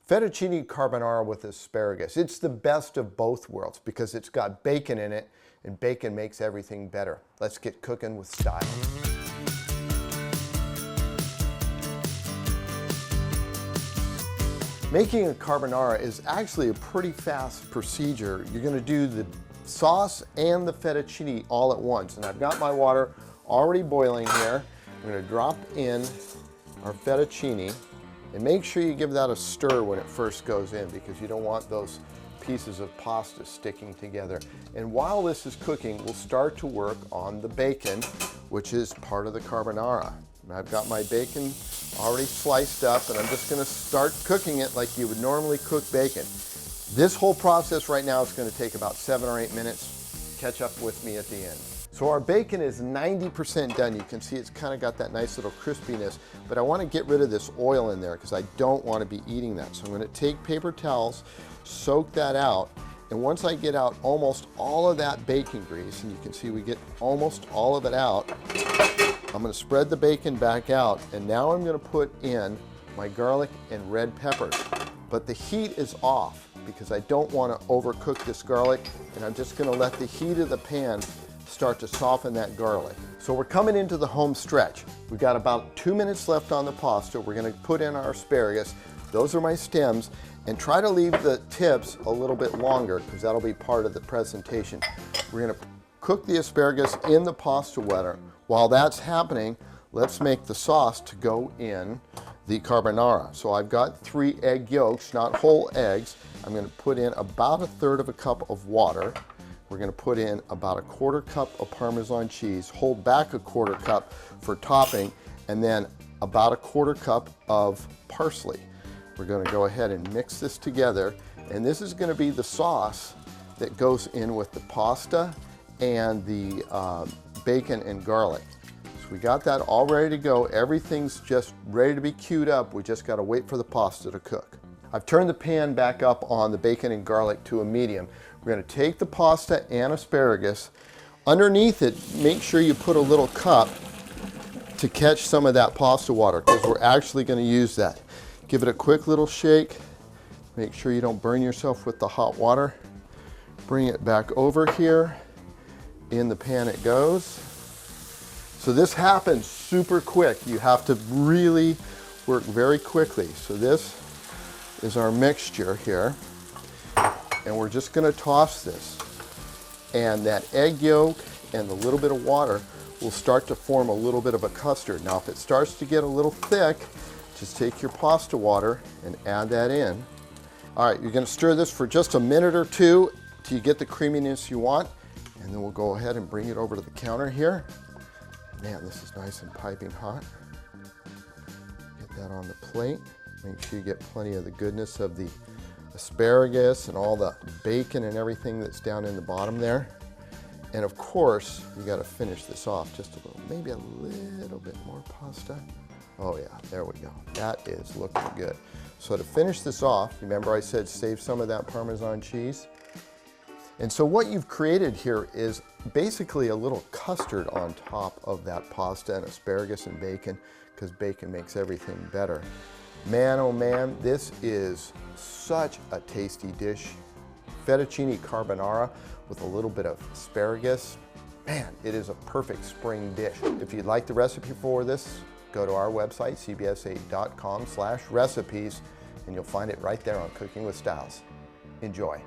Fettuccine carbonara with asparagus. It's the best of both worlds because it's got bacon in it, and bacon makes everything better. Let's get cooking with style. Making a carbonara is actually a pretty fast procedure. You're going to do the sauce and the fettuccine all at once. And I've got my water already boiling here. I'm going to drop in our fettuccine. And make sure you give that a stir when it first goes in because you don't want those pieces of pasta sticking together. And while this is cooking, we'll start to work on the bacon, which is part of the carbonara. And I've got my bacon already sliced up, and I'm just going to start cooking it like you would normally cook bacon. This whole process right now is going to take about 7 or 8 minutes. Catch up with me at the end. So our bacon is 90% done. You can see it's kind of got that nice little crispiness, but I want to get rid of this oil in there because I don't want to be eating that. So I'm going to take paper towels, soak that out, and once I get out almost all of that bacon grease, and you can see we get almost all of it out, I'm going to spread the bacon back out, and now I'm going to put in my garlic and red peppers. But the heat is off because I don't want to overcook this garlic, and I'm just going to let the heat of the pan start to soften that garlic. So we're coming into the home stretch. We've got about 2 minutes left on the pasta. We're going to put in our asparagus. Those are my stems, and try to leave the tips a little bit longer because that'll be part of the presentation. We're going to cook the asparagus in the pasta water. While that's happening, let's make the sauce to go in the carbonara. So I've got 3 egg yolks, not whole eggs. I'm going to put in about 1/3 cup of water. We're going to put in about 1/4 cup of Parmesan cheese, hold back 1/4 cup for topping, and then about 1/4 cup of parsley. We're going to go ahead and mix this together, and this is going to be the sauce that goes in with the pasta and the bacon and garlic. So we got that all ready to go. Everything's just ready to be queued up. We just got to wait for the pasta to cook. I've turned the pan back up on the bacon and garlic to a medium. We're going to take the pasta and asparagus. Underneath it, make sure you put a little cup to catch some of that pasta water because we're actually going to use that. Give it a quick little shake. Make sure you don't burn yourself with the hot water. Bring it back over here. In the pan it goes. So this happens super quick. You have to really work very quickly. So this is our mixture here. And we're just going to toss this. And that egg yolk and the little bit of water will start to form a little bit of a custard. Now if it starts to get a little thick, just take your pasta water and add that in. All right, you're going to stir this for just a minute or two till you get the creaminess you want. And then we'll go ahead and bring it over to the counter here. Man, this is nice and piping hot. Get that on the plate. Make sure you get plenty of the goodness of the asparagus and all the bacon and everything that's down in the bottom there. And of course, you got to finish this off just a little, maybe a little bit more pasta. Oh yeah, there we go. That is looking good. So to finish this off, remember I said save some of that Parmesan cheese? And so what you've created here is basically a little custard on top of that pasta and asparagus and bacon, because bacon makes everything better. Man, oh man, this is such a tasty dish. Fettuccine carbonara with a little bit of asparagus. Man, it is a perfect spring dish. If you'd like the recipe for this, go to our website, cbs8.com/recipes, and you'll find it right there on Cooking with Styles. Enjoy.